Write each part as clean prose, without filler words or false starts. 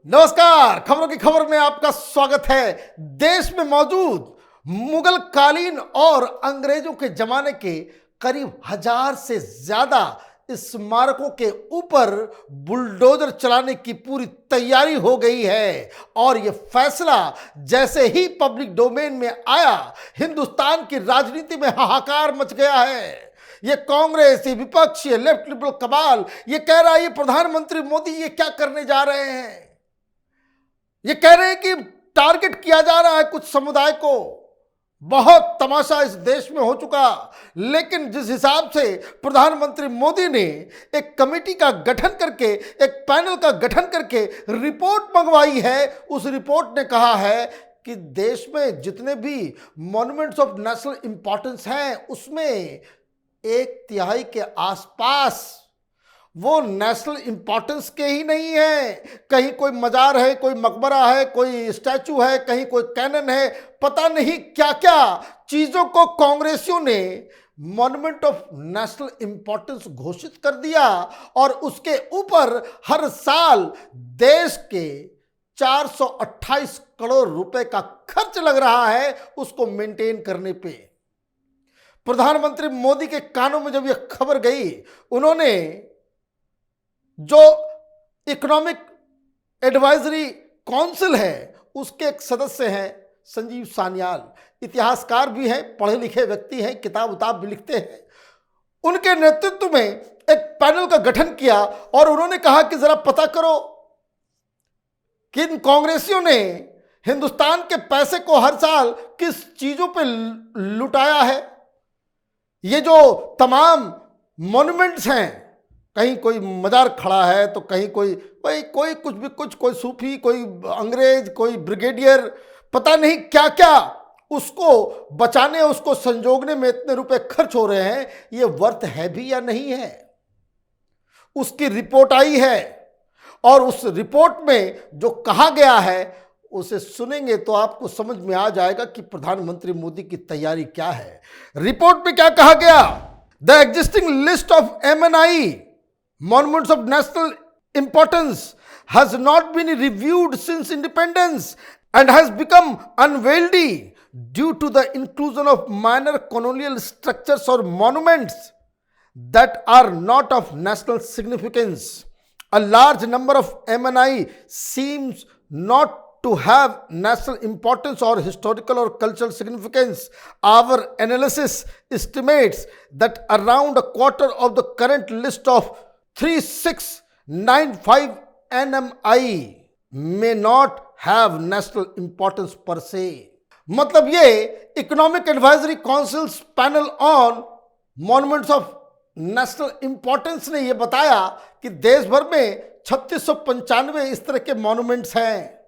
नमस्कार। खबरों की खबर में आपका स्वागत है। देश में मौजूद मुगल कालीन और अंग्रेजों के जमाने के करीब 1000 से ज्यादा स्मारकों के ऊपर बुलडोजर चलाने की पूरी तैयारी हो गई है और यह फैसला जैसे ही पब्लिक डोमेन में आया, हिंदुस्तान की राजनीति में हाहाकार मच गया है। ये कांग्रेस, ये विपक्ष, ये लेफ्ट लिबरल कबाल ये कह रहा है ये प्रधानमंत्री मोदी ये क्या करने जा रहे हैं। ये कह रहे हैं कि टारगेट किया जा रहा है कुछ समुदाय को। बहुत तमाशा इस देश में हो चुका। लेकिन जिस हिसाब से प्रधानमंत्री मोदी ने एक कमेटी का गठन करके, एक पैनल का गठन करके रिपोर्ट मंगवाई है, उस रिपोर्ट ने कहा है कि देश में जितने भी मॉन्यूमेंट्स ऑफ नेशनल इंपॉर्टेंस हैं उसमें 1/3 के आसपास वो नेशनल इंपॉर्टेंस के ही नहीं है। कहीं कोई मजार है, कोई मकबरा है, कोई स्टैचू है, कहीं कोई कैनन है, पता नहीं क्या क्या चीजों को कांग्रेसियों ने मॉन्यूमेंट ऑफ नेशनल इंपॉर्टेंस घोषित कर दिया और उसके ऊपर हर साल देश के 428 करोड़ रुपए का खर्च लग रहा है उसको मेंटेन करने पे। प्रधानमंत्री मोदी के कानों में जब यह खबर गई, उन्होंने जो इकोनॉमिक एडवाइजरी काउंसिल है उसके एक सदस्य हैं संजीव सान्याल, इतिहासकार भी हैं, पढ़े लिखे व्यक्ति हैं, किताब उताब भी लिखते हैं। उनके नेतृत्व में एक पैनल का गठन किया और उन्होंने कहा कि जरा पता करो कि इन कांग्रेसियों ने हिंदुस्तान के पैसे को हर साल किस चीजों पे लुटाया है। ये जो तमाम मॉन्यूमेंट्स हैं, कहीं कोई मजार खड़ा है तो कहीं कोई कुछ भी कुछ, कोई सूफी, कोई अंग्रेज, कोई ब्रिगेडियर, पता नहीं क्या क्या, उसको बचाने, उसको संजोगने में इतने रुपए खर्च हो रहे हैं। ये वर्थ है भी या नहीं है। उसकी रिपोर्ट आई है और उस रिपोर्ट में जो कहा गया है उसे सुनेंगे तो आपको समझ में आ जाएगा कि प्रधानमंत्री मोदी की तैयारी क्या है। रिपोर्ट में क्या कहा गया? The existing list of MNI monuments of national importance has not been reviewed since independence and has become unwieldy due to the inclusion of minor colonial structures or monuments that are not of national significance. A large number of MNI seems not to have national importance or historical or cultural significance. Our analysis estimates that around a quarter of the current list of 3695 NMI may not have national importance per se. मतलब ये economic advisory councils panel on monuments of national importance ने ये बताया कि देश भर में 3695 इस तरह के मॉन्यूमेंट्स हैं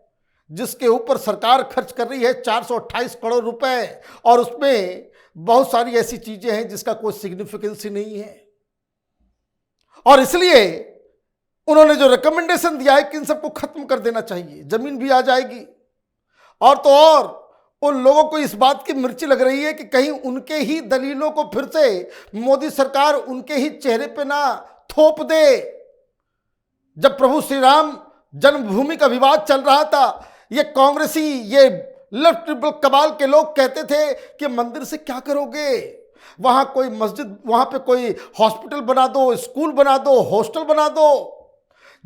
जिसके ऊपर सरकार खर्च कर रही है 428 करोड़ रुपए, और उसमें बहुत सारी ऐसी चीजें हैं जिसका कोई सिग्निफिकेंस ही नहीं है। और इसलिए उन्होंने जो रिकमेंडेशन दिया है कि इन सबको खत्म कर देना चाहिए, जमीन भी आ जाएगी। और तो और उन लोगों को इस बात की मिर्ची लग रही है कि कहीं उनके ही दलीलों को फिर से मोदी सरकार उनके ही चेहरे पे ना थोप दे। जब प्रभु श्री राम जन्मभूमि का विवाद चल रहा था, ये कांग्रेसी, ये लेफ्ट लिबरल कबाल के लोग कहते थे कि मंदिर से क्या करोगे, वहां कोई मस्जिद, वहां पे कोई हॉस्पिटल बना दो, स्कूल बना दो, हॉस्टल बना दो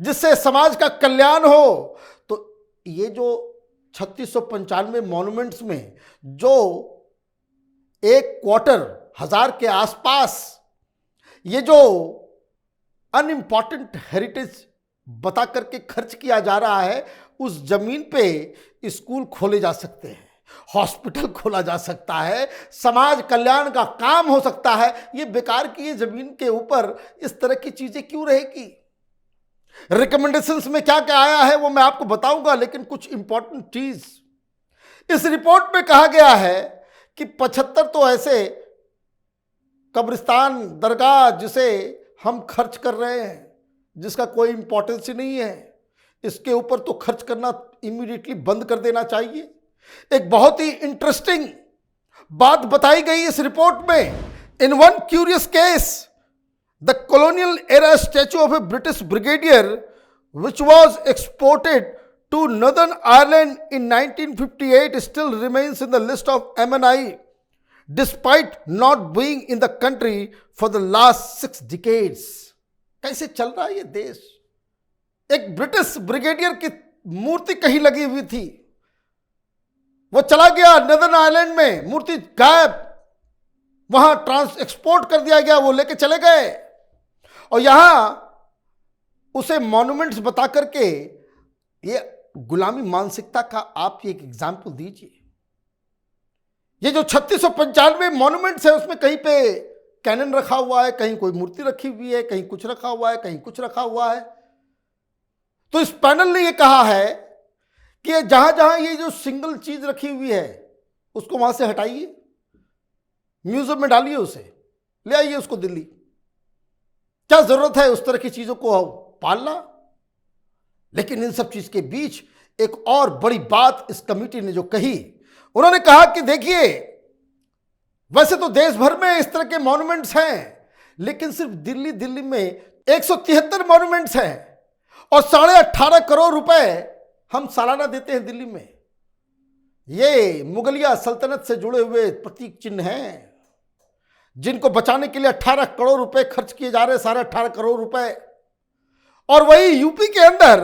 जिससे समाज का कल्याण हो। तो ये जो 3695 मॉन्यूमेंट्स में जो 1/4 के आसपास ये जो अनइम्पॉर्टेंट हेरिटेज बता करके खर्च किया जा रहा है, उस जमीन पे स्कूल खोले जा सकते हैं, हॉस्पिटल खोला जा सकता है, समाज कल्याण का काम हो सकता है। ये बेकार की ये जमीन के ऊपर इस तरह की चीजें क्यों रहेगी? रिकमेंडेशंस में क्या क्या आया है वो मैं आपको बताऊंगा, लेकिन कुछ इंपॉर्टेंट चीज इस रिपोर्ट में कहा गया है कि 75 तो ऐसे कब्रिस्तान, दरगाह जिसे हम खर्च कर रहे हैं जिसका कोई इंपॉर्टेंस ही नहीं है, इसके ऊपर तो खर्च करना इमीडिएटली बंद कर देना चाहिए। एक बहुत ही इंटरेस्टिंग बात बताई गई इस रिपोर्ट में। In one curious case, the colonial era statue of a British brigadier which was exported to Northern Ireland in 1958 still remains in the list of MNI, despite not being in the country for the last 6 decades. कैसे चल रहा है ये देश? एक British brigadier की मूर्ति कहीं लगी हुई थी, वो चला गया नदर्न आयरलैंड में, मूर्ति गायब, वहां एक्सपोर्ट कर दिया गया, वो लेके चले गए और यहां उसे मॉन्यूमेंट्स बता करके ये गुलामी मानसिकता का आप एक एग्जाम्पल दीजिए। ये जो 3695 मॉन्यूमेंट्स है उसमें कहीं पे कैनन रखा हुआ है, कहीं कोई मूर्ति रखी हुई है, कहीं कुछ रखा हुआ है, कहीं कुछ रखा हुआ है। तो इस पैनल ने ये कहा है कि जहां जहां ये जो सिंगल चीज रखी हुई है उसको वहां से हटाइए, म्यूजियम में डालिए, उसे ले आइए उसको दिल्ली। क्या जरूरत है उस तरह की चीजों को पालना? लेकिन इन सब चीज के बीच एक और बड़ी बात इस कमेटी ने जो कही, उन्होंने कहा कि देखिए, वैसे तो देश भर में इस तरह के मॉन्यूमेंट्स हैं, लेकिन सिर्फ दिल्ली में 173 मॉन्यूमेंट्स हैं और 18.5 करोड़ रुपए हम सालाना देते हैं दिल्ली में। ये मुगलिया सल्तनत से जुड़े हुए प्रतीक चिन्ह हैं जिनको बचाने के लिए 18 करोड़ रुपए खर्च किए जा रहे हैं, 18.5 करोड़ रुपए। और वही यूपी के अंदर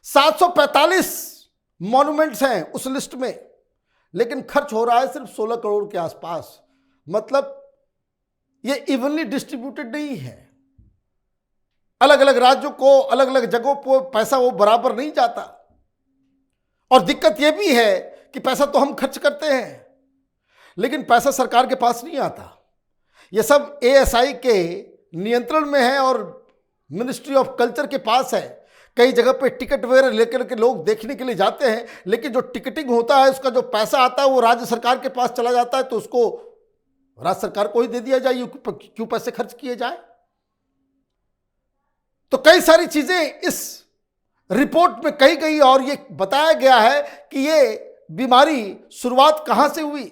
745 मॉन्यूमेंट्स हैं उस लिस्ट में, लेकिन खर्च हो रहा है सिर्फ 16 करोड़ के आसपास। मतलब ये इवनली डिस्ट्रीब्यूटेड नहीं है, अलग अलग राज्यों को, अलग अलग जगहों पर पैसा वो बराबर नहीं जाता। और दिक्कत ये भी है कि पैसा तो हम खर्च करते हैं, लेकिन पैसा सरकार के पास नहीं आता। ये सब एएसआई के नियंत्रण में है और मिनिस्ट्री ऑफ कल्चर के पास है। कई जगह पे टिकट वगैरह लेकर के लोग देखने के लिए जाते हैं, लेकिन जो टिकटिंग होता है उसका जो पैसा आता है वो राज्य सरकार के पास चला जाता है, तो उसको राज्य सरकार को ही दे दिया जाए, क्यों पैसे खर्च किए जाए। तो कई सारी चीजें इस रिपोर्ट में कही गई और ये बताया गया है कि ये बीमारी शुरुआत कहां से हुई।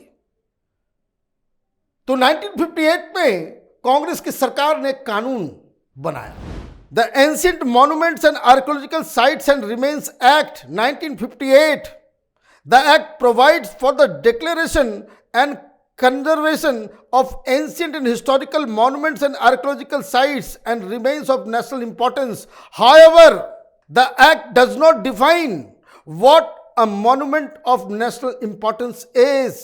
तो 1958 में कांग्रेस की सरकार ने कानून बनाया, the ancient monuments and archaeological sites and remains act 1958। The act provides for the declaration and conservation of ancient and historical monuments and archaeological sites and remains of national importance. However, the act does not define what a monument of national importance is,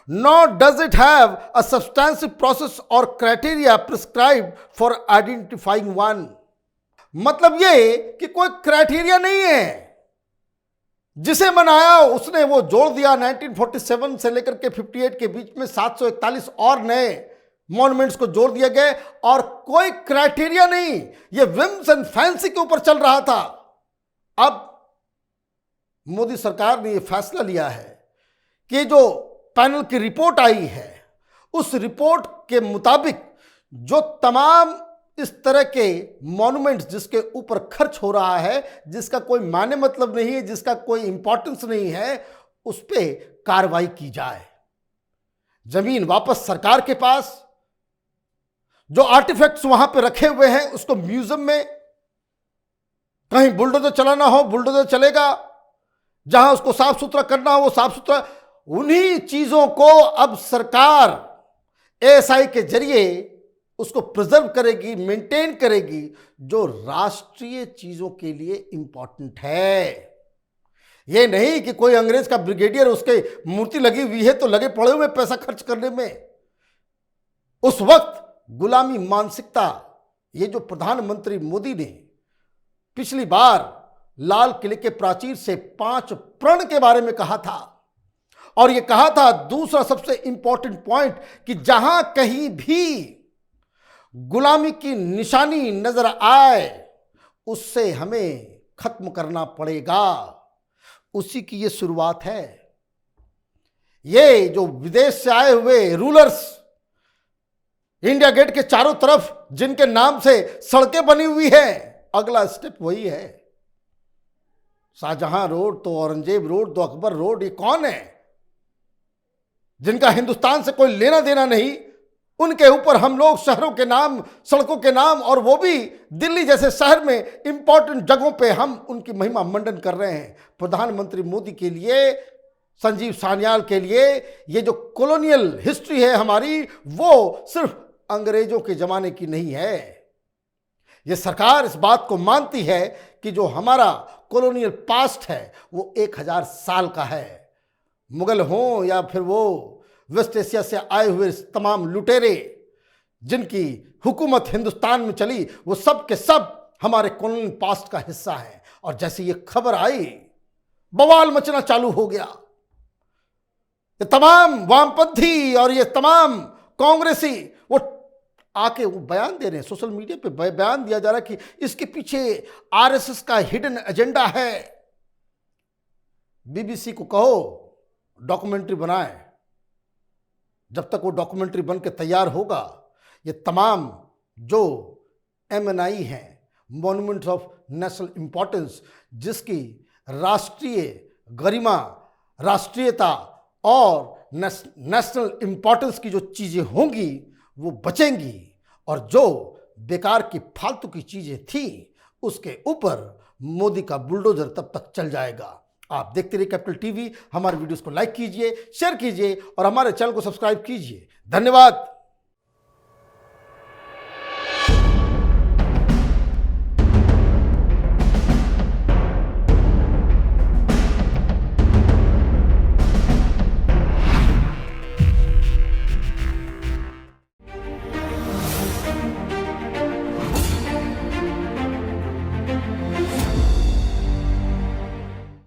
nor does it have a substantive process or criteria prescribed for identifying one. मतलब ये कि कोई criteria नहीं है, जिसे मनाया उसने वो जोड़ दिया। 1947 से लेकर के 58 के बीच में 741 और नए मॉन्यूमेंट्स को जोड़ दिया गए और कोई क्राइटेरिया नहीं, ये विम्स एंड फैंसी के ऊपर चल रहा था। अब मोदी सरकार ने ये फैसला लिया है कि जो पैनल की रिपोर्ट आई है उस रिपोर्ट के मुताबिक जो तमाम इस तरह के मॉन्यूमेंट्स जिसके ऊपर खर्च हो रहा है, जिसका कोई माने मतलब नहीं है, जिसका कोई इंपॉर्टेंस नहीं है, उस पे कार्रवाई की जाए। जमीन वापस सरकार के पास, जो आर्टिफैक्ट्स वहां पे रखे हुए हैं उसको म्यूजियम में, कहीं बुलडोजर चलाना हो बुलडोजर चलेगा, जहां उसको साफ सुथरा करना हो वो साफ सुथरा। उन्हीं चीजों को अब सरकार एएसआई के जरिए उसको प्रिजर्व करेगी, मेंटेन करेगी, जो राष्ट्रीय चीजों के लिए इंपॉर्टेंट है। ये नहीं कि कोई अंग्रेज का ब्रिगेडियर, उसके मूर्ति लगी हुई है तो लगे पड़े हुए पैसा खर्च करने में। उस वक्त गुलामी मानसिकता, ये जो प्रधानमंत्री मोदी ने पिछली बार लाल किले के प्राचीर से 5 प्रण के बारे में कहा था, और ये कहा था दूसरा सबसे इंपॉर्टेंट पॉइंट कि जहां कहीं भी गुलामी की निशानी नजर आए उससे हमें खत्म करना पड़ेगा। उसी की ये शुरुआत है। ये जो विदेश से आए हुए रूलर्स, इंडिया गेट के चारों तरफ जिनके नाम से सड़कें बनी हुई हैं, अगला स्टेप वही है। शाहजहां रोड तो औरंगजेब रोड तो अकबर रोड, ये कौन है जिनका हिंदुस्तान से कोई लेना देना नहीं, उनके ऊपर हम लोग शहरों के नाम, सड़कों के नाम, और वो भी दिल्ली जैसे शहर में इंपॉर्टेंट जगहों पे हम उनकी महिमा मंडन कर रहे हैं। प्रधानमंत्री मोदी के लिए, संजीव सान्याल के लिए ये जो कॉलोनियल हिस्ट्री है हमारी, वो सिर्फ अंग्रेजों के जमाने की नहीं है। ये सरकार इस बात को मानती है कि जो हमारा कॉलोनियल पास्ट है वो 1000 साल का है। मुगल हों या फिर वो वेस्ट एशिया से आए हुए तमाम लुटेरे जिनकी हुकूमत हिंदुस्तान में चली, वो सब के सब हमारे कॉलोनियल पास्ट का हिस्सा है। और जैसे ये खबर आई, बवाल मचना चालू हो गया। ये तमाम वामपंथी और ये तमाम कांग्रेसी वो आके वो बयान दे रहे हैं, सोशल मीडिया पे बयान दिया जा रहा है कि इसके पीछे आरएसएस का हिडन एजेंडा है। बीबीसी को कहो डॉक्यूमेंट्री बनाए। जब तक वो डॉक्यूमेंट्री बन के तैयार होगा, ये तमाम जो एमएनआई हैं, मॉन्यूमेंट्स ऑफ नेशनल इंपॉर्टेंस, जिसकी राष्ट्रीय गरिमा, राष्ट्रीयता और नेशनल इंपॉर्टेंस की जो चीज़ें होंगी वो बचेंगी, और जो बेकार की फालतू की चीज़ें थी उसके ऊपर मोदी का बुलडोजर तब तक चल जाएगा। आप देखते रहिए कैपिटल टीवी। हमारे वीडियोस को लाइक कीजिए, शेयर कीजिए और हमारे चैनल को सब्सक्राइब कीजिए। धन्यवाद।